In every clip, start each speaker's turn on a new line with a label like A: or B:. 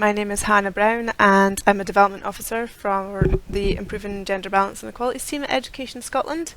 A: My name is Hannah Brown and I'm a Development Officer for the Improving Gender Balance and Equalities team at Education Scotland.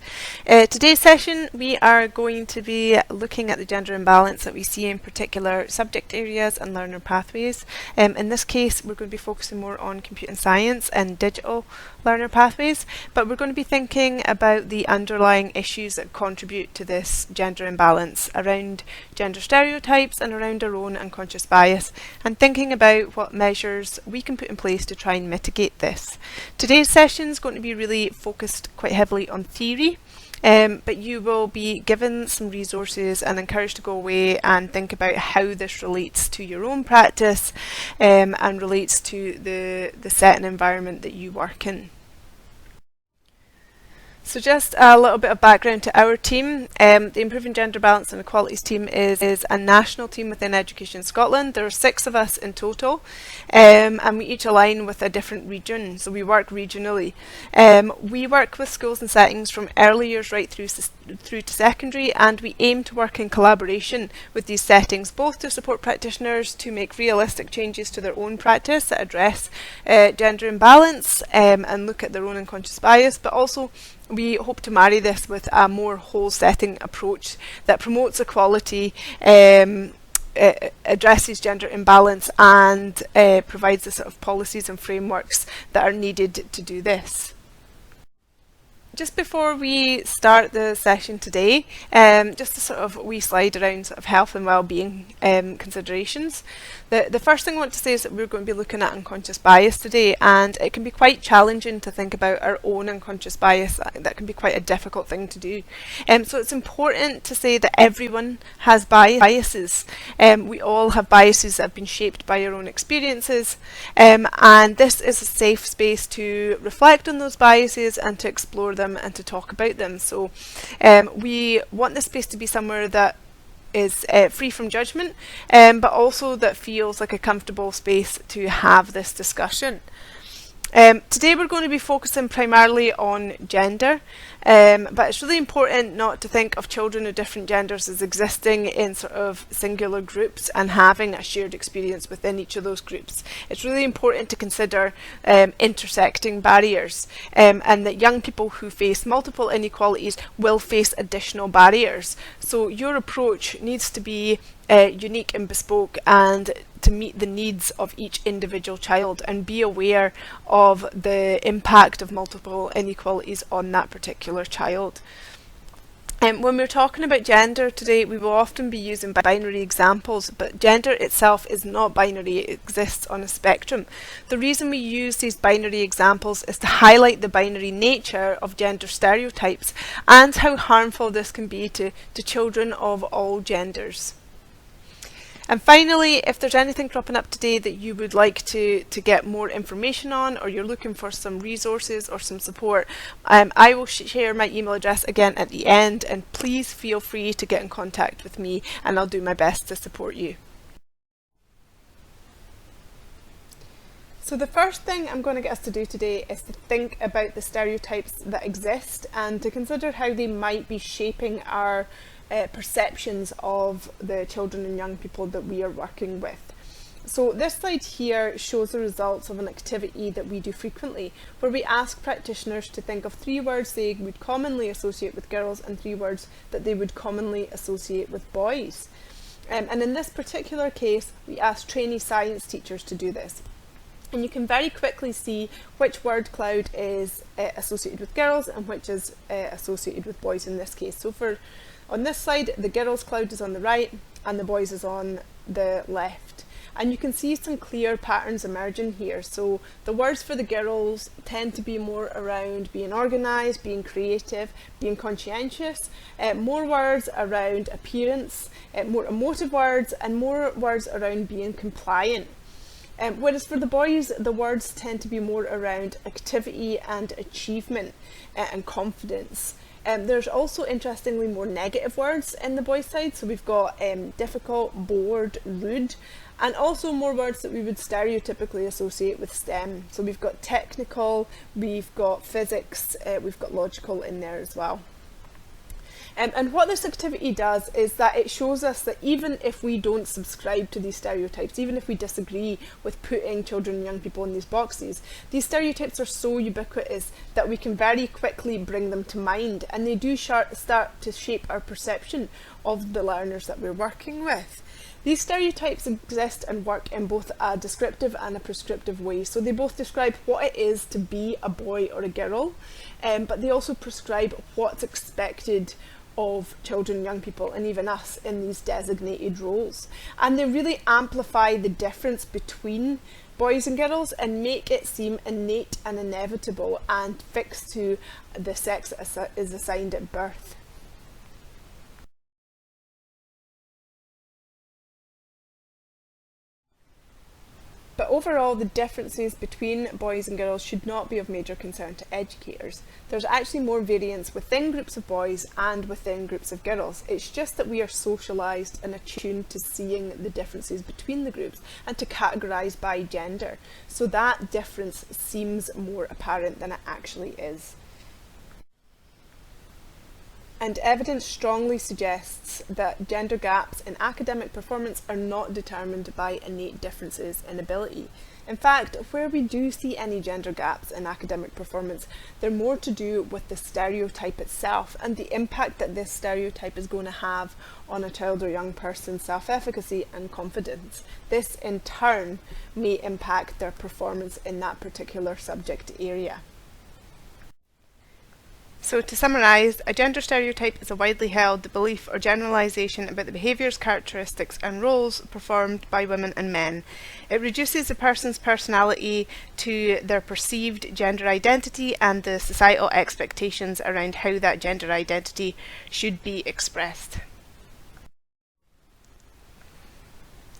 A: Today's session we are going to be looking at the gender imbalance that we see in particular subject areas and learner pathways. In this case we're going to be focusing more on computing science and digital learner pathways, but we're going to be thinking about the underlying issues that contribute to this gender imbalance around gender stereotypes and around our own unconscious bias, and thinking about what measures we can put in place to try and mitigate this. Today's session is going to be really focused quite heavily on theory, but you will be given some resources and encouraged to go away and think about how this relates to your own practice and relates to the set and environment that you work in. So just a little bit of background to our team. The Improving Gender Balance and Equalities team is a national team within Education Scotland. There are 6 of us in total, and we each align with a different region, so we work regionally. We work with schools and settings from early years right through to secondary, and we aim to work in collaboration with these settings, both to support practitioners to make realistic changes to their own practice that address gender imbalance and look at their own unconscious bias, but also we hope to marry this with a more whole-setting approach that promotes equality, addresses gender imbalance, and provides the sort of policies and frameworks that are needed to do this. Just before we start the session today, just a sort of wee slide around sort of health and well-being considerations. The first thing I want to say is that we're going to be looking at unconscious bias today, and it can be quite challenging to think about our own unconscious bias. That can be quite a difficult thing to do. So it's important to say that everyone has biases. We all have biases that have been shaped by our own experiences, and this is a safe space to reflect on those biases and to explore them and to talk about them. So we want this space to be somewhere that is free from judgment, but also that feels like a comfortable space to have this discussion. Today we're going to be focusing primarily on gender, but it's really important not to think of children of different genders as existing in sort of singular groups and having a shared experience within each of those groups. It's really important to consider intersecting barriers, and that young people who face multiple inequalities will face additional barriers. So your approach needs to be unique and bespoke, and to meet the needs of each individual child, and be aware of the impact of multiple inequalities on that particular child. When we're talking about gender today, we will often be using binary examples, but gender itself is not binary, it exists on a spectrum. The reason we use these binary examples is to highlight the binary nature of gender stereotypes and how harmful this can be to children of all genders. And finally, if there's anything cropping up today that you would like to get more information on, or you're looking for some resources or some support, I will share my email address again at the end, and please feel free to get in contact with me and I'll do my best to support you. So the first thing I'm going to get us to do today is to think about the stereotypes that exist and to consider how they might be shaping our perceptions of the children and young people that we are working with. So this slide here shows the results of an activity that we do frequently, where we ask practitioners to think of 3 words they would commonly associate with girls and 3 words that they would commonly associate with boys. And in this particular case, we asked trainee science teachers to do this. And you can very quickly see which word cloud is associated with girls and which is associated with boys in this case. So on this slide, the girls cloud is on the right and the boys is on the left. And you can see some clear patterns emerging here. So the words for the girls tend to be more around being organised, being creative, being conscientious, more words around appearance, more emotive words, and more words around being compliant. Whereas for the boys, the words tend to be more around activity and achievement and confidence. There's also, interestingly, more negative words in the boys' side. So we've got difficult, bored, rude, and also more words that we would stereotypically associate with STEM. So we've got technical, we've got physics, we've got logical in there as well. And what this activity does is that it shows us that even if we don't subscribe to these stereotypes, even if we disagree with putting children and young people in these boxes, these stereotypes are so ubiquitous that we can very quickly bring them to mind, and they do start to shape our perception of the learners that we're working with. These stereotypes exist and work in both a descriptive and a prescriptive way. So they both describe what it is to be a boy or a girl, but they also prescribe what's expected of children, young people, and even us in these designated roles. And they really amplify the difference between boys and girls and make it seem innate and inevitable and fixed to the sex that is assigned at birth. But overall, the differences between boys and girls should not be of major concern to educators. There's actually more variance within groups of boys and within groups of girls. It's just that we are socialised and attuned to seeing the differences between the groups and to categorise by gender. So that difference seems more apparent than it actually is. And evidence strongly suggests that gender gaps in academic performance are not determined by innate differences in ability. In fact, where we do see any gender gaps in academic performance, they're more to do with the stereotype itself and the impact that this stereotype is going to have on a child or young person's self-efficacy and confidence. This in turn may impact their performance in that particular subject area. So to summarise, a gender stereotype is a widely held belief or generalisation about the behaviours, characteristics and roles performed by women and men. It reduces a person's personality to their perceived gender identity and the societal expectations around how that gender identity should be expressed.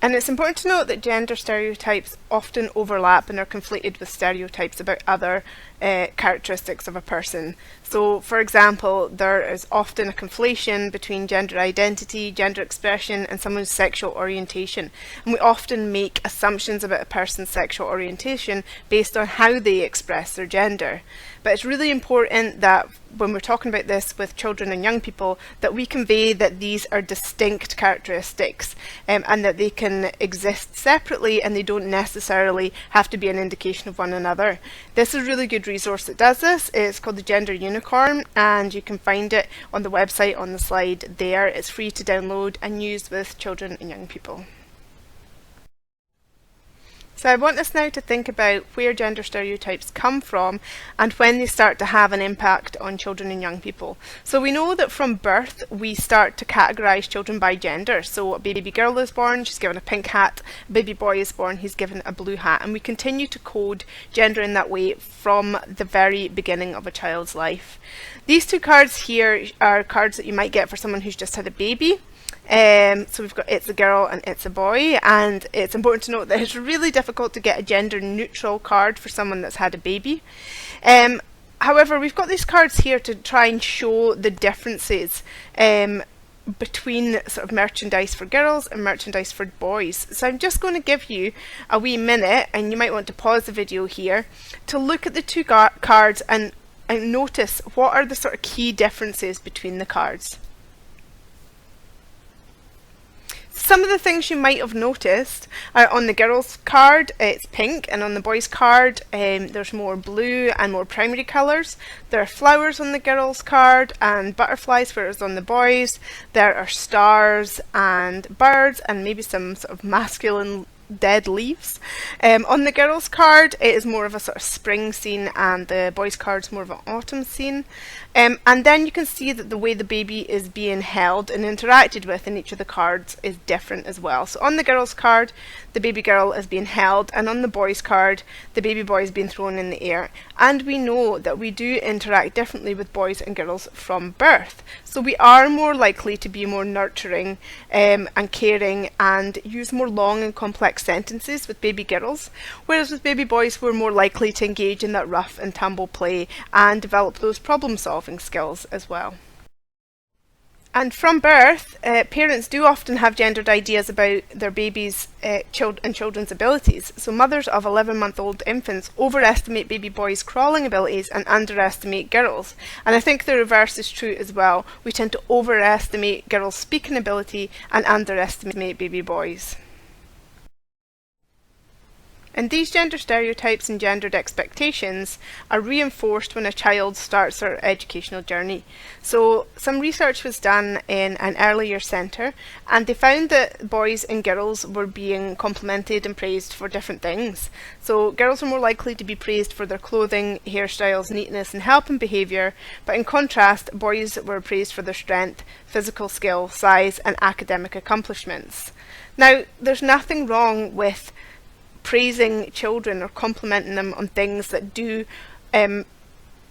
A: And it's important to note that gender stereotypes often overlap and are conflated with stereotypes about other characteristics of a person. So, for example, there is often a conflation between gender identity, gender expression, and someone's sexual orientation. And we often make assumptions about a person's sexual orientation based on how they express their gender. But it's really important that when we're talking about this with children and young people, that we convey that these are distinct characteristics and that they can exist separately and they don't necessarily have to be an indication of one another. This is a really good resource that does this. It's called the Gender Unicorn, and you can find it on the website on the slide there. It's free to download and use with children and young people. So I want us now to think about where gender stereotypes come from and when they start to have an impact on children and young people. So we know that from birth we start to categorise children by gender. So a baby girl is born, she's given a pink hat. A baby boy is born, he's given a blue hat. And we continue to code gender in that way from the very beginning of a child's life. These two cards here are cards that you might get for someone who's just had a baby. So we've got it's a girl and it's a boy, and it's important to note that it's really difficult to get a gender neutral card for someone that's had a baby. However, we've got these cards here to try and show the differences between sort of merchandise for girls and merchandise for boys. So I'm just going to give you a wee minute, and you might want to pause the video here to look at the two cards and notice what are the sort of key differences between the cards. Some of the things you might have noticed are on the girls card it's pink, and on the boys card there's more blue and more primary colours. There are flowers on the girls card and butterflies, whereas on the boys there are stars and birds and maybe some sort of masculine dead leaves. On the girls card it is more of a sort of spring scene, and the boys card is more of an autumn scene. And then you can see that the way the baby is being held and interacted with in each of the cards is different as well. So on the girls card the baby girl is being held, and on the boys card the baby boy is being thrown in the air. And we know that we do interact differently with boys and girls from birth, so we are more likely to be more nurturing and caring and use more long and complex sentences with baby girls, whereas with baby boys we're more likely to engage in that rough and tumble play and develop those problem solving skills as well. And from birth, parents do often have gendered ideas about their babies' and children's abilities. So mothers of 11-month-old infants overestimate baby boys' crawling abilities and underestimate girls. And I think the reverse is true as well. We tend to overestimate girls' speaking ability and underestimate baby boys. And these gender stereotypes and gendered expectations are reinforced when a child starts their educational journey. So some research was done in an early years centre, and they found that boys and girls were being complimented and praised for different things. So girls were more likely to be praised for their clothing, hairstyles, neatness and helping behaviour, but in contrast, boys were praised for their strength, physical skill, size and academic accomplishments. Now, there's nothing wrong with praising children or complimenting them on things that do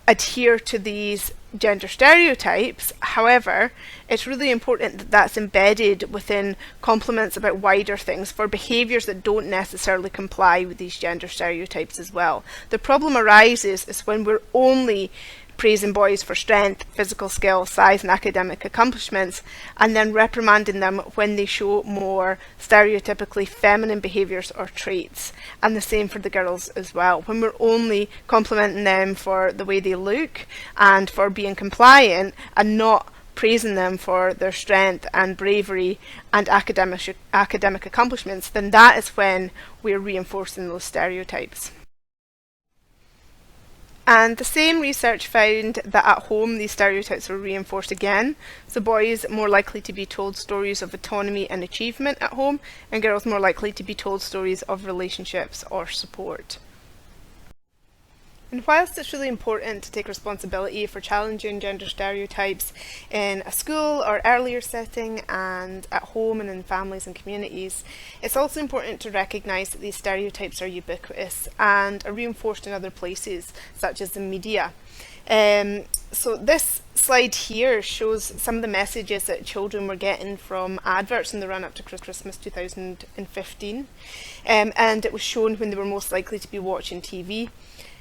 A: adhere to these gender stereotypes. However, it's really important that that's embedded within compliments about wider things for behaviours that don't necessarily comply with these gender stereotypes as well. The problem arises is when we're only praising boys for strength, physical skill, size and academic accomplishments, and then reprimanding them when they show more stereotypically feminine behaviours or traits. And the same for the girls as well. When we're only complimenting them for the way they look and for being compliant and not praising them for their strength and bravery and academic accomplishments, then that is when we're reinforcing those stereotypes. And the same research found that at home these stereotypes were reinforced again. So boys more likely to be told stories of autonomy and achievement at home, and girls more likely to be told stories of relationships or support. And whilst it's really important to take responsibility for challenging gender stereotypes in a school or earlier setting and at home and in families and communities, it's also important to recognise that these stereotypes are ubiquitous and are reinforced in other places, such as the media. So this slide here shows some of the messages that children were getting from adverts in the run-up to Christmas 2015, and it was shown when they were most likely to be watching TV.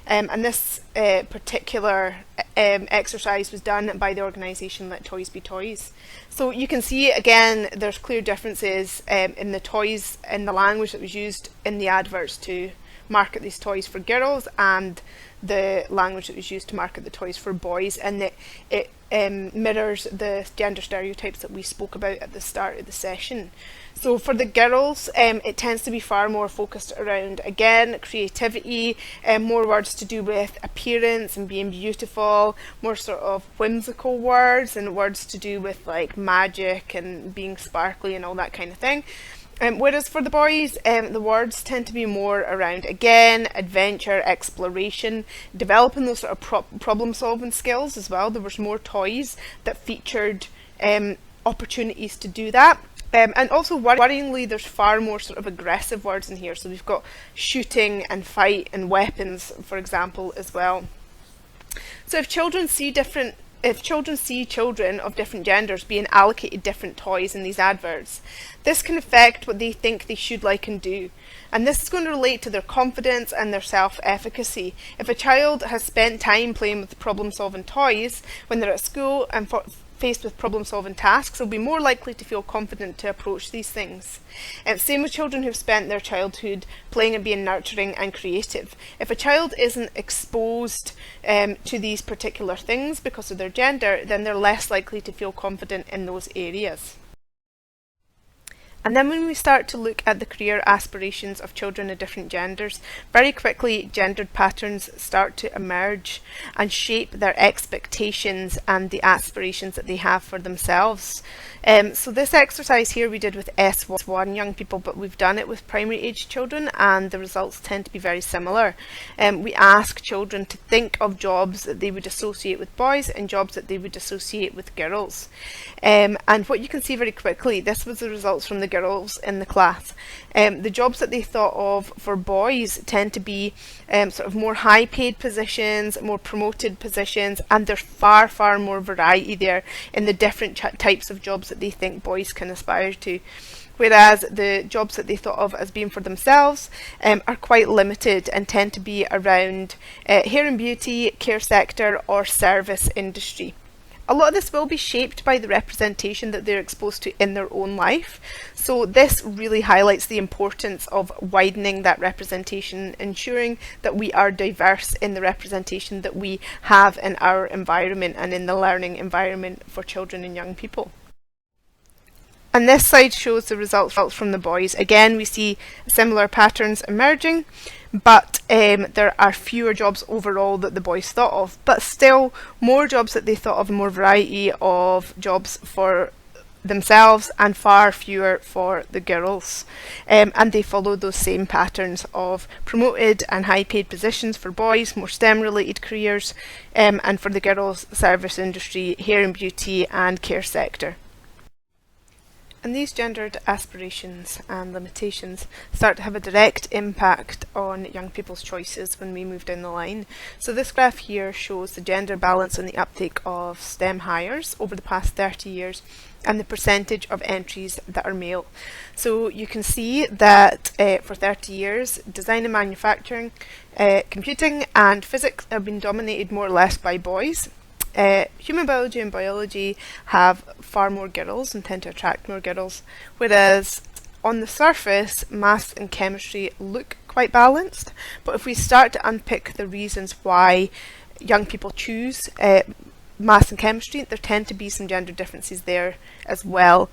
A: And this particular exercise was done by the organisation Let Toys Be Toys. So you can see again there's clear differences in the toys, in the language that was used in the adverts to market these toys for girls and the language that was used to market the toys for boys, and it mirrors the gender stereotypes that we spoke about at the start of the session. So for the girls, it tends to be far more focused around, again, creativity, more words to do with appearance and being beautiful, more sort of whimsical words and words to do with like magic and being sparkly and all that kind of thing. Whereas for the boys, the words tend to be more around, again, adventure, exploration, developing those sort of problem-solving skills as well. There was more toys that featured opportunities to do that. And also, worryingly, there's far more sort of aggressive words in here. So we've got shooting and fight and weapons, for example, as well. So if children see children of different genders being allocated different toys in these adverts, this can affect what they think they should like and do. And this is going to relate to their confidence and their self-efficacy. If a child has spent time playing with problem-solving toys when they're at school and faced with problem-solving tasks, they'll be more likely to feel confident to approach these things. Same with children who've spent their childhood playing and being nurturing and creative. If a child isn't exposed to these particular things because of their gender, then they're less likely to feel confident in those areas. And then when we start to look at the career aspirations of children of different genders, very quickly gendered patterns start to emerge and shape their expectations and the aspirations that they have for themselves. So this exercise here we did with S1 young people, but we've done it with primary age children and the results tend to be very similar. We ask children to think of jobs that they would associate with boys and jobs that they would associate with girls. And what you can see very quickly, this was the results from the girls in the class. The jobs that they thought of for boys tend to be sort of more high paid positions, more promoted positions, and there's far more variety there in the different types of jobs that they think boys can aspire to. Whereas the jobs that they thought of as being for themselves are quite limited and tend to be around hair and beauty, care sector or service industry. A lot of this will be shaped by the representation that they're exposed to in their own life. So this really highlights the importance of widening that representation, ensuring that we are diverse in the representation that we have in our environment and in the learning environment for children and young people. And this slide shows the results from the boys. Again, we see similar patterns emerging, but there are fewer jobs overall that the boys thought of, but still more jobs that they thought of, more variety of jobs for themselves and far fewer for the girls. And they follow those same patterns of promoted and high paid positions for boys, more STEM related careers, and for the girls, service industry, hair and beauty and care sector. And these gendered aspirations and limitations start to have a direct impact on young people's choices when we move down the line. So this graph here shows the gender balance and the uptake of STEM hires over the past 30 years and the percentage of entries that are male. So you can see that for 30 years, design and manufacturing, computing and physics have been dominated more or less by boys. Human biology and biology have far more girls and tend to attract more girls, whereas on the surface, maths and chemistry look quite balanced. But if we start to unpick the reasons why young people choose maths and chemistry, there tend to be some gender differences there as well.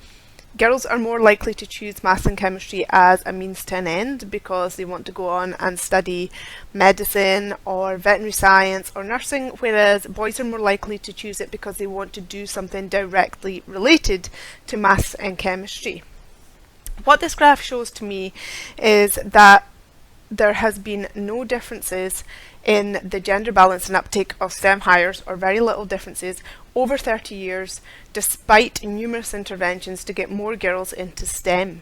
A: Girls are more likely to choose maths and chemistry as a means to an end because they want to go on and study medicine or veterinary science or nursing, whereas boys are more likely to choose it because they want to do something directly related to maths and chemistry. What this graph shows to me is that there has been no differences in the gender balance and uptake of STEM hires, or very little differences, over 30 years, despite numerous interventions to get more girls into STEM.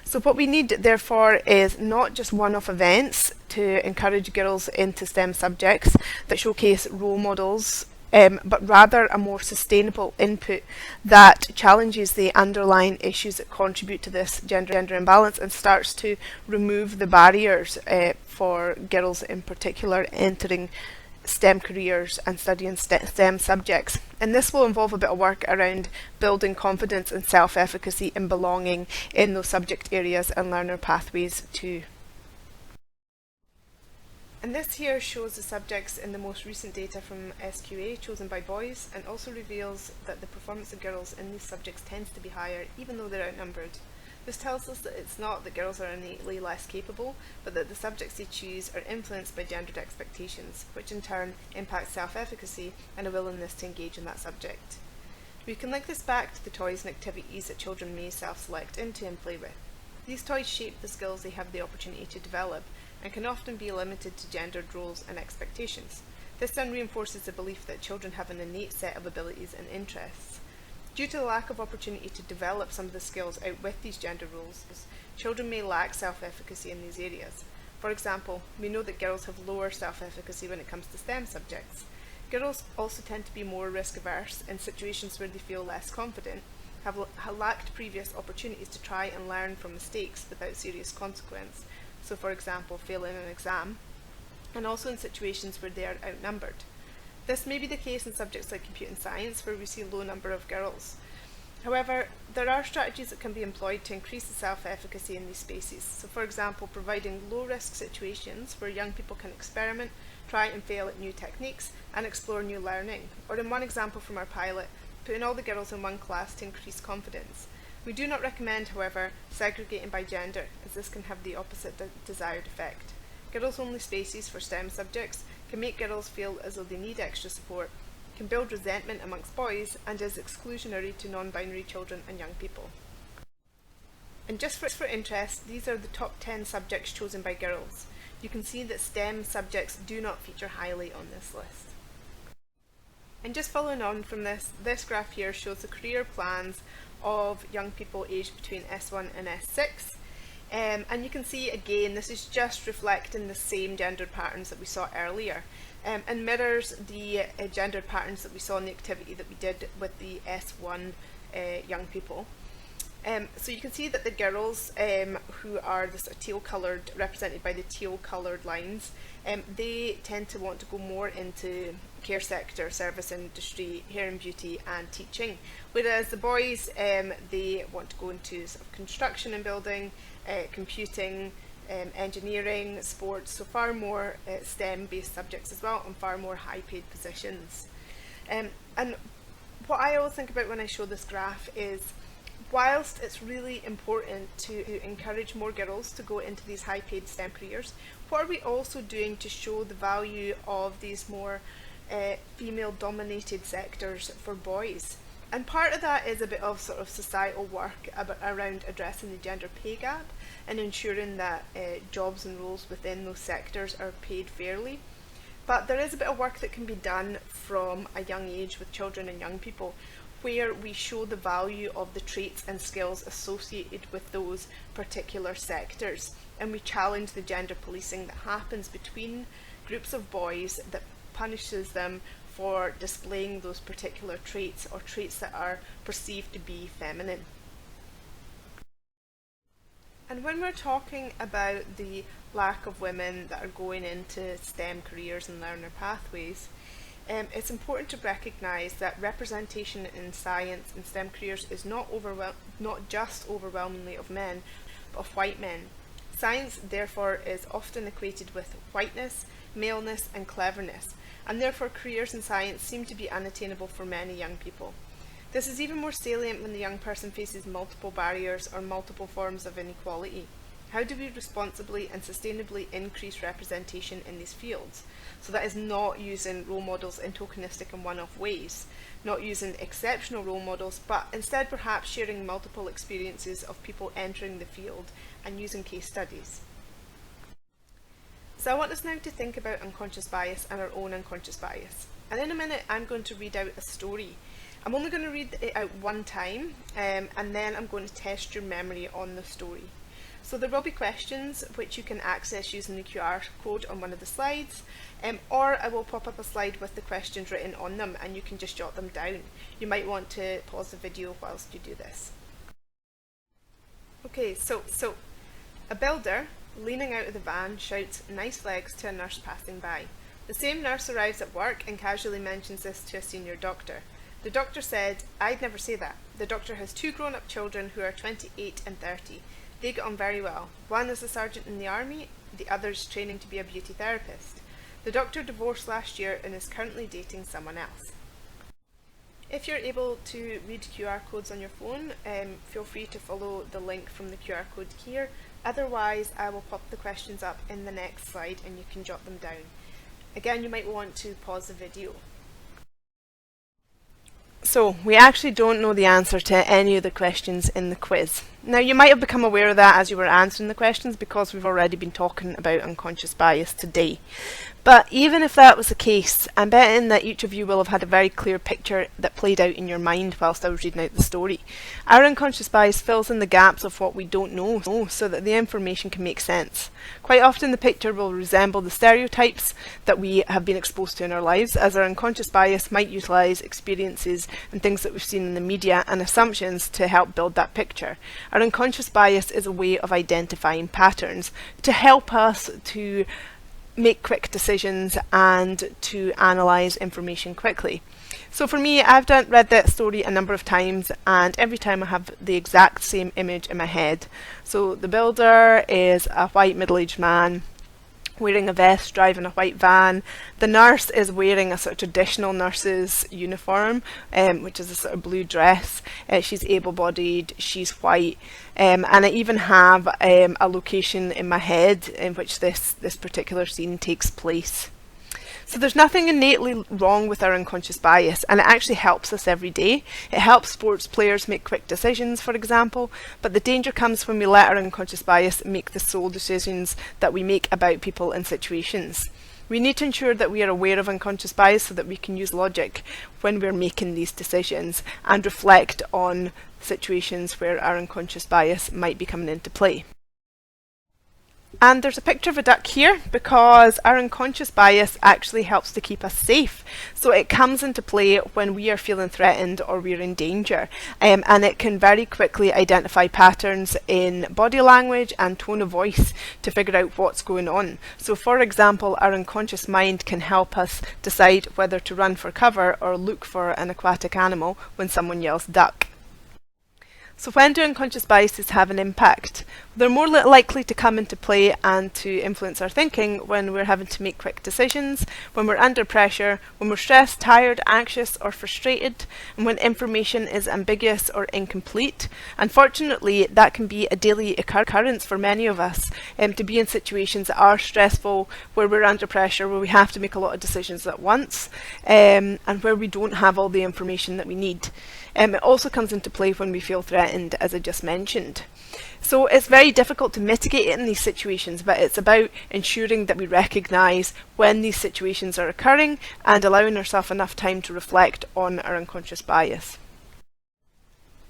A: So what we need, therefore, is not just one-off events to encourage girls into STEM subjects that showcase role models, but rather a more sustainable input that challenges the underlying issues that contribute to this gender imbalance and starts to remove the barriers for girls in particular entering STEM careers and studying STEM subjects. And this will involve a bit of work around building confidence and self-efficacy and belonging in those subject areas and learner pathways too. And this here shows the subjects in the most recent data from SQA chosen by boys, and also reveals that the performance of girls in these subjects tends to be higher even though they're outnumbered. This tells us that it's not that girls are innately less capable, but that the subjects they choose are influenced by gendered expectations, which in turn impacts self-efficacy and a willingness to engage in that subject. We can link this back to the toys and activities that children may self-select into and play with. These toys shape the skills they have the opportunity to develop, and can often be limited to gendered roles and expectations. This then reinforces the belief that children have an innate set of abilities and interests. Due to the lack of opportunity to develop some of the skills out with these gender roles, children may lack self-efficacy in these areas. For example, we know that girls have lower self-efficacy when it comes to STEM subjects. Girls also tend to be more risk-averse in situations where they feel less confident, have lacked previous opportunities to try and learn from mistakes without serious consequence. So for example, failing an exam, and also in situations where they are outnumbered. This may be the case in subjects like computing science, where we see a low number of girls. However, there are strategies that can be employed to increase the self-efficacy in these spaces. So for example, providing low-risk situations where young people can experiment, try and fail at new techniques, and explore new learning. Or in one example from our pilot, putting all the girls in one class to increase confidence. We do not recommend, however, segregating by gender, as this can have the opposite desired effect. Girls-only spaces for STEM subjects can make girls feel as though they need extra support, can build resentment amongst boys, and is exclusionary to non-binary children and young people. And just for interest, these are the top 10 subjects chosen by girls. You can see that STEM subjects do not feature highly on this list. And just following on from this graph here shows the career plans of young people aged between S1 and S6. And you can see again, this is just reflecting the same gendered patterns that we saw earlier, and mirrors the gendered patterns that we saw in the activity that we did with the S1 young people. So you can see that the girls who are the sort of teal coloured, represented by the teal coloured lines, they tend to want to go more into care sector, service industry, hair and beauty and teaching. Whereas the boys, they want to go into sort of construction and building, computing, engineering, sports, so far more STEM based subjects as well, and far more high paid positions. And what I always think about when I show this graph is, whilst it's really important to encourage more girls to go into these high paid STEM careers, what are we also doing to show the value of these more female dominated sectors for boys? And part of that is a bit of sort of societal work around addressing the gender pay gap and ensuring that jobs and roles within those sectors are paid fairly. But there is a bit of work that can be done from a young age with children and young people, where we show the value of the traits and skills associated with those particular sectors, and we challenge the gender policing that happens between groups of boys that punishes them for displaying those particular traits, or traits that are perceived to be feminine. And when we're talking about the lack of women that are going into STEM careers and learner pathways, it's important to recognise that representation in science and STEM careers is not just overwhelmingly of men, but of white men. Science, therefore, is often equated with whiteness, maleness and cleverness, and therefore careers in science seem to be unattainable for many young people. This is even more salient when the young person faces multiple barriers or multiple forms of inequality. How do we responsibly and sustainably increase representation in these fields? So that is not using role models in tokenistic and one-off ways, not using exceptional role models, but instead perhaps sharing multiple experiences of people entering the field and using case studies. So I want us now to think about unconscious bias and our own unconscious bias. And in a minute I'm going to read out a story. I'm only going to read it out one time, and then I'm going to test your memory on the story. So there will be questions which you can access using the QR code on one of the slides, or I will pop up a slide with the questions written on them and you can just jot them down. You might want to pause the video whilst you do this. Okay, so a builder leaning out of the van shouts "nice legs" to a nurse passing by. The same nurse arrives at work and casually mentions this to a senior doctor. The doctor said, "I'd never say that. The doctor has 2 grown-up children who are 28 and 30. They get on very well. One is a sergeant in the army, the other's training to be a beauty therapist. The doctor divorced last year and is currently dating someone else." If you're able to read QR codes on your phone, feel free to follow the link from the QR code here. Otherwise, I will pop the questions up in the next slide and you can jot them down. Again, you might want to pause the video. So, we actually don't know the answer to any of the questions in the quiz. Now, you might have become aware of that as you were answering the questions because we've already been talking about unconscious bias today. But even if that was the case, I'm betting that each of you will have had a very clear picture that played out in your mind whilst I was reading out the story. Our unconscious bias fills in the gaps of what we don't know so that the information can make sense. Quite often the picture will resemble the stereotypes that we have been exposed to in our lives, as our unconscious bias might utilise experiences and things that we've seen in the media and assumptions to help build that picture. Our unconscious bias is a way of identifying patterns to help us to make quick decisions and to analyse information quickly. So for me, I've read that story a number of times, and every time I have the exact same image in my head. So the builder is a white middle-aged man wearing a vest, driving a white van. The nurse is wearing a sort of traditional nurse's uniform, which is a sort of blue dress. She's able-bodied, she's white, and I even have a location in my head in which this particular scene takes place. So there's nothing innately wrong with our unconscious bias, and it actually helps us every day. It helps sports players make quick decisions, for example, but the danger comes when we let our unconscious bias make the sole decisions that we make about people and situations. We need to ensure that we are aware of unconscious bias so that we can use logic when we're making these decisions and reflect on situations where our unconscious bias might be coming into play. And there's a picture of a duck here because our unconscious bias actually helps to keep us safe. So it comes into play when we are feeling threatened or we're in danger. And it can very quickly identify patterns in body language and tone of voice to figure out what's going on. So for example, our unconscious mind can help us decide whether to run for cover or look for an aquatic animal when someone yells duck. So when do unconscious biases have an impact? They're more likely to come into play and to influence our thinking when we're having to make quick decisions, when we're under pressure, when we're stressed, tired, anxious or frustrated, and when information is ambiguous or incomplete. Unfortunately, that can be a daily occurrence for many of us, to be in situations that are stressful, where we're under pressure, where we have to make a lot of decisions at once, and where we don't have all the information that we need. It also comes into play when we feel threatened, as I just mentioned. So it's very difficult to mitigate it in these situations, but it's about ensuring that we recognise when these situations are occurring and allowing ourselves enough time to reflect on our unconscious bias.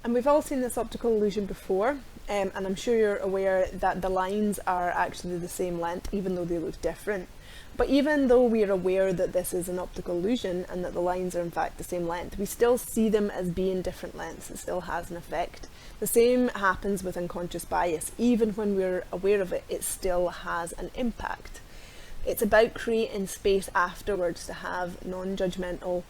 A: And we've all seen this optical illusion before, and I'm sure you're aware that the lines are actually the same length, even though they look different. But even though we are aware that this is an optical illusion and that the lines are in fact the same length, we still see them as being different lengths. It still has an effect. The same happens with unconscious bias. Even when we're aware of it, it still has an impact. It's about creating space afterwards to have non-judgmental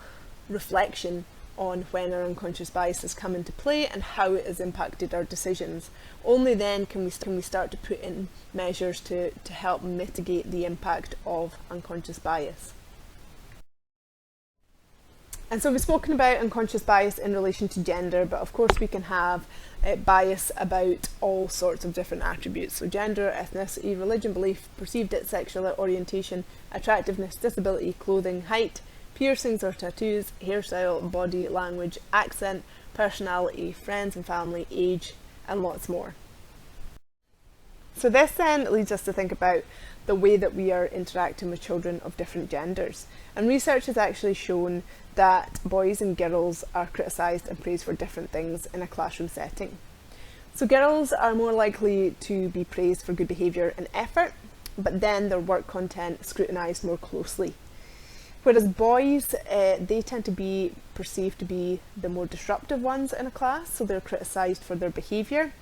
A: reflection on when our unconscious bias has come into play and how it has impacted our decisions. Only then can we start to put in measures to help mitigate the impact of unconscious bias. And so we've spoken about unconscious bias in relation to gender, but of course we can have bias about all sorts of different attributes. So gender, ethnicity, religion, belief, perceived sexual orientation, attractiveness, disability, clothing, height, piercings or tattoos, hairstyle, body language, accent, personality, friends and family, age, and lots more. So this then leads us to think about the way that we are interacting with children of different genders. And research has actually shown that boys and girls are criticised and praised for different things in a classroom setting. So girls are more likely to be praised for good behaviour and effort, but then their work content scrutinised more closely. Whereas boys, they tend to be perceived to be the more disruptive ones in a class, so they're criticised for their behaviour.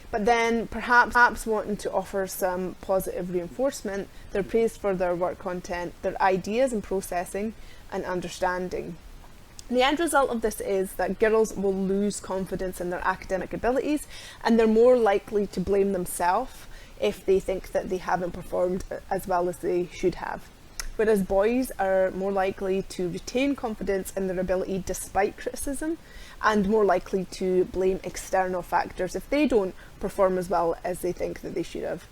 A: But then perhaps wanting to offer some positive reinforcement, they're praised for their work content, their ideas and processing and understanding. And the end result of this is that girls will lose confidence in their academic abilities and they're more likely to blame themselves if they think that they haven't performed as well as they should have. Whereas boys are more likely to retain confidence in their ability despite criticism and more likely to blame external factors if they don't perform as well as they think that they should have.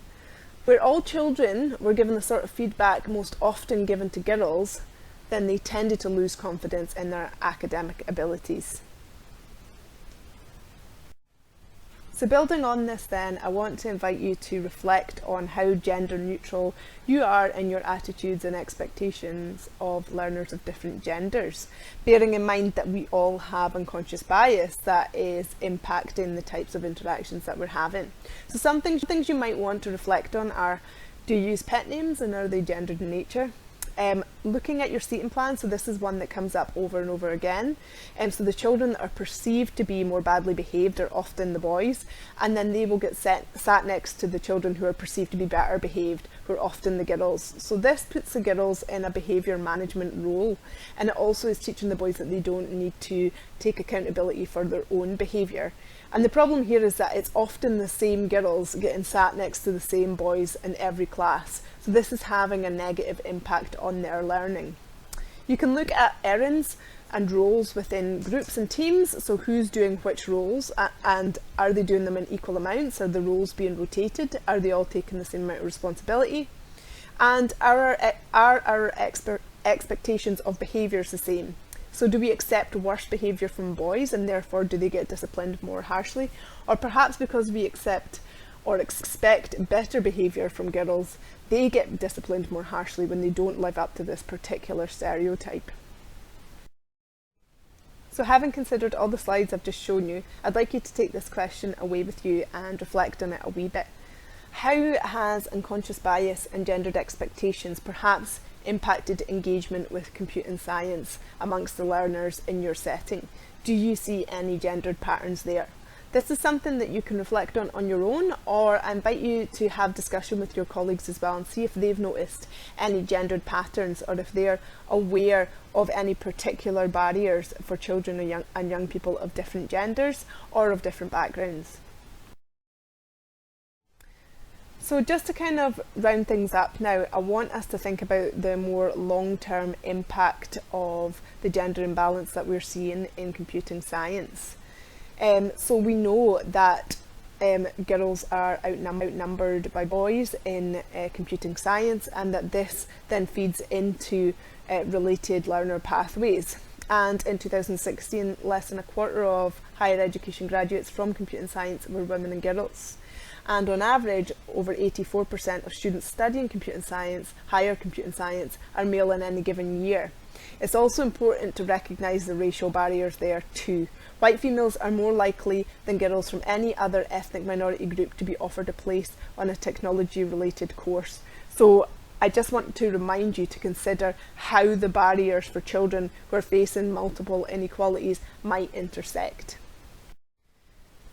A: Where all children were given the sort of feedback most often given to girls, then they tended to lose confidence in their academic abilities. So building on this then, I want to invite you to reflect on how gender neutral you are in your attitudes and expectations of learners of different genders, bearing in mind that we all have unconscious bias that is impacting the types of interactions that we're having. So some things you might want to reflect on are, do you use pet names and are they gendered in nature? Looking at your seating plan, so this is one that comes up over and over again. So the children that are perceived to be more badly behaved are often the boys, and then they will get sat next to the children who are perceived to be better behaved, who are often the girls. So this puts the girls in a behaviour management role, and it also is teaching the boys that they don't need to take accountability for their own behaviour. And the problem here is that it's often the same girls getting sat next to the same boys in every class. So this is having a negative impact on their learning. You can look at errands and roles within groups and teams. So who's doing which roles and are they doing them in equal amounts? Are the roles being rotated? Are they all taking the same amount of responsibility? And are our expectations of behaviours the same? So do we accept worse behaviour from boys and therefore do they get disciplined more harshly? Or perhaps because we accept or expect better behaviour from girls, they get disciplined more harshly when they don't live up to this particular stereotype. So having considered all the slides I've just shown you, I'd like you to take this question away with you and reflect on it a wee bit. How has unconscious bias and gendered expectations perhaps impacted engagement with computing science amongst the learners in your setting? Do you see any gendered patterns there? This is something that you can reflect on your own, or I invite you to have discussion with your colleagues as well and see if they've noticed any gendered patterns or if they're aware of any particular barriers for children and young people of different genders or of different backgrounds. So just to kind of round things up now, I want us to think about the more long-term impact of the gender imbalance that we're seeing in computing science. So we know that girls are outnumbered by boys in computing science, and that this then feeds into related learner pathways. And in 2016, less than a quarter of higher education graduates from computing science were women and girls. And on average, over 84% of students studying computing science, higher computing science, are male in any given year. It's also important to recognise the racial barriers there too. White females are more likely than girls from any other ethnic minority group to be offered a place on a technology-related course. So I just want to remind you to consider how the barriers for children who are facing multiple inequalities might intersect.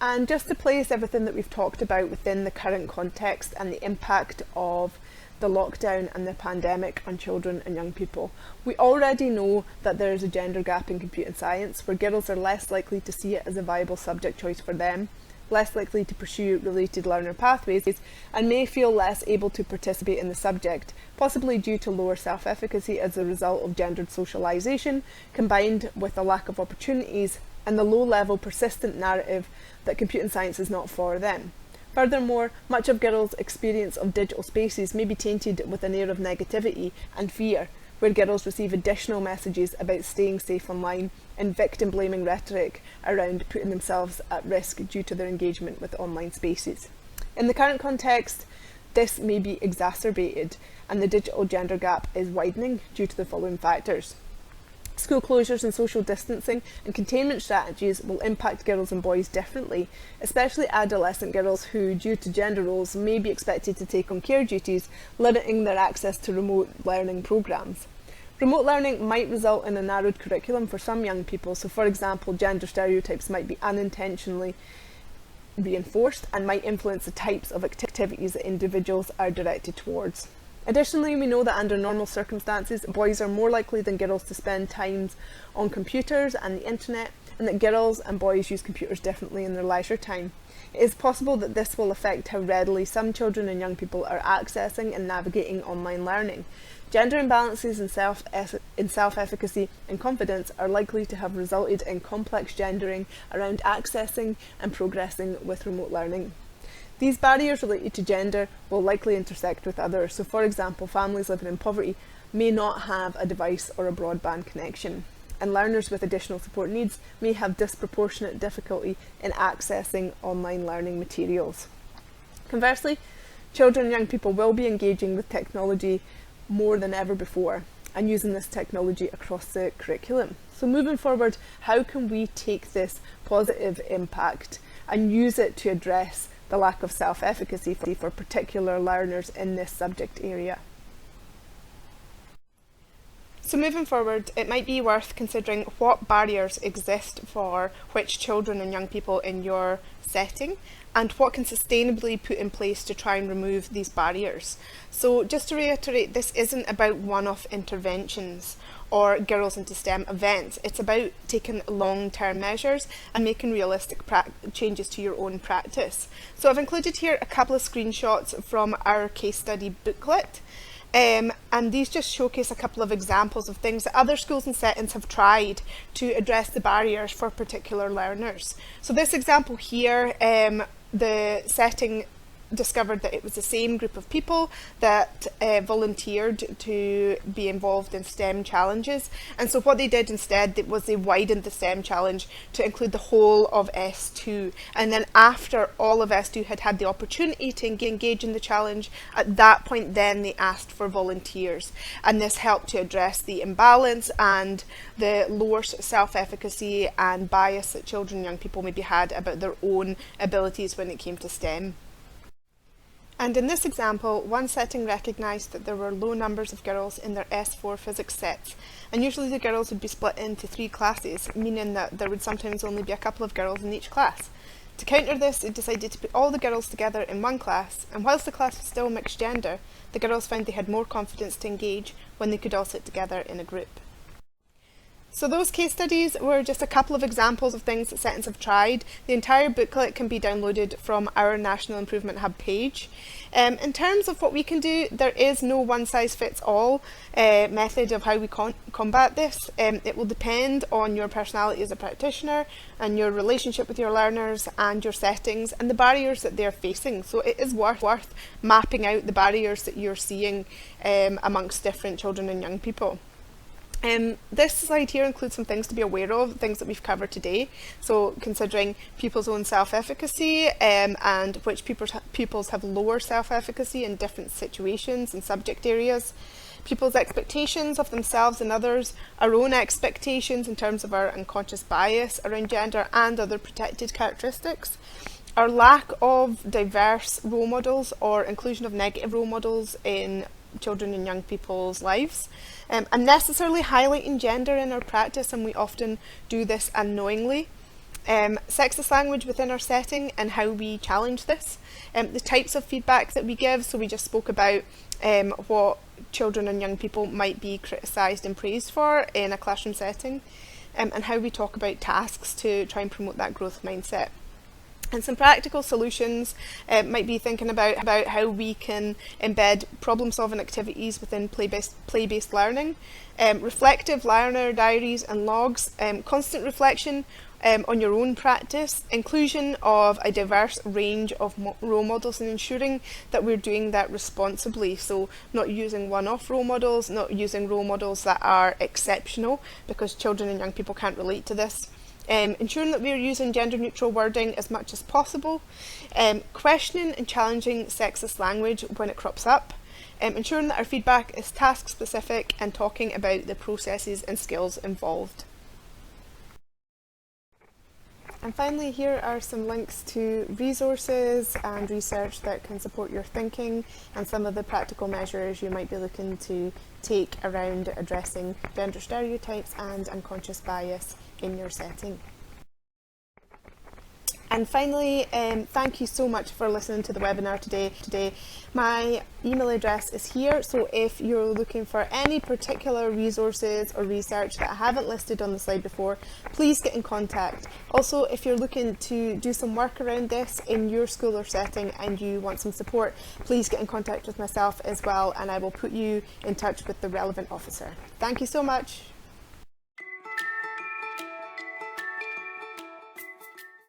A: And just to place everything that we've talked about within the current context and the impact of the lockdown and the pandemic on children and young people, we already know that there is a gender gap in computing science, where girls are less likely to see it as a viable subject choice for them, less likely to pursue related learner pathways, and may feel less able to participate in the subject, possibly due to lower self-efficacy as a result of gendered socialisation, combined with a lack of opportunities and the low-level persistent narrative that computing science is not for them. Furthermore, much of girls' experience of digital spaces may be tainted with an air of negativity and fear, where girls receive additional messages about staying safe online and victim-blaming rhetoric around putting themselves at risk due to their engagement with online spaces. In the current context, this may be exacerbated, and the digital gender gap is widening due to the following factors. School closures and social distancing and containment strategies will impact girls and boys differently, especially adolescent girls who, due to gender roles, may be expected to take on care duties, limiting their access to remote learning programmes. Remote learning might result in a narrowed curriculum for some young people, so for example, gender stereotypes might be unintentionally reinforced and might influence the types of activities that individuals are directed towards. Additionally, we know that under normal circumstances, boys are more likely than girls to spend time on computers and the internet, and that girls and boys use computers differently in their leisure time. It is possible that this will affect how readily some children and young people are accessing and navigating online learning. Gender imbalances in self-efficacy and confidence are likely to have resulted in complex gendering around accessing and progressing with remote learning. These barriers related to gender will likely intersect with others. So for example, families living in poverty may not have a device or a broadband connection, and learners with additional support needs may have disproportionate difficulty in accessing online learning materials. Conversely, children and young people will be engaging with technology more than ever before and using this technology across the curriculum. So moving forward, how can we take this positive impact and use it to address the lack of self-efficacy for particular learners in this subject area? So moving forward, it might be worth considering what barriers exist for which children and young people in your setting, and what can sustainably put in place to try and remove these barriers. So just to reiterate, this isn't about one-off interventions or girls into STEM events. It's about taking long-term measures and making realistic changes to your own practice. So I've included here a couple of screenshots from our case study booklet. And these just showcase a couple of examples of things that other schools and settings have tried to address the barriers for particular learners. So this example here, the setting discovered that it was the same group of people that volunteered to be involved in STEM challenges, and so what they did instead was they widened the STEM challenge to include the whole of S2, and then after all of S2 had had the opportunity to engage in the challenge, at that point then they asked for volunteers, and this helped to address the imbalance and the lower self-efficacy and bias that children and young people maybe had about their own abilities when it came to STEM. And in this example, one setting recognised that there were low numbers of girls in their S4 physics sets, and usually the girls would be split into 3 classes, meaning that there would sometimes only be a couple of girls in each class. To counter this, it decided to put all the girls together in one class, and whilst the class was still mixed gender, the girls found they had more confidence to engage when they could all sit together in a group. So those case studies were just a couple of examples of things that settings have tried. The entire booklet can be downloaded from our National Improvement Hub page. In terms of what we can do, there is no one-size-fits-all method of how we combat this. It will depend on your personality as a practitioner and your relationship with your learners and your settings and the barriers that they're facing. So it is worth mapping out the barriers that you're seeing amongst different children and young people. This slide here includes some things to be aware of, things that we've covered today. So considering pupils' own self-efficacy and which pupils have lower self-efficacy in different situations and subject areas, pupils' expectations of themselves and others, our own expectations in terms of our unconscious bias around gender and other protected characteristics, our lack of diverse role models or inclusion of negative role models in children and young people's lives, unnecessarily highlighting gender in our practice, and we often do this unknowingly, sexist language within our setting and how we challenge this, the types of feedback that we give. So we just spoke about what children and young people might be criticised and praised for in a classroom setting, and how we talk about tasks to try and promote that growth mindset. And some practical solutions might be thinking about how we can embed problem-solving activities within play-based learning, reflective learner diaries and logs, constant reflection on your own practice, inclusion of a diverse range of role models, and ensuring that we're doing that responsibly. So not using one-off role models, not using role models that are exceptional because children and young people can't relate to this. Ensuring that we are using gender neutral wording as much as possible, questioning and challenging sexist language when it crops up, ensuring that our feedback is task specific and talking about the processes and skills involved. And finally, here are some links to resources and research that can support your thinking and some of the practical measures you might be looking to take around addressing gender stereotypes and unconscious bias in your setting. And finally, thank you so much for listening to the webinar today. My email address is here, so if you're looking for any particular resources or research that I haven't listed on the slide before, please get in contact. Also, if you're looking to do some work around this in your school or setting and you want some support, please get in contact with myself as well, and I will put you in touch with the relevant officer. Thank you so much.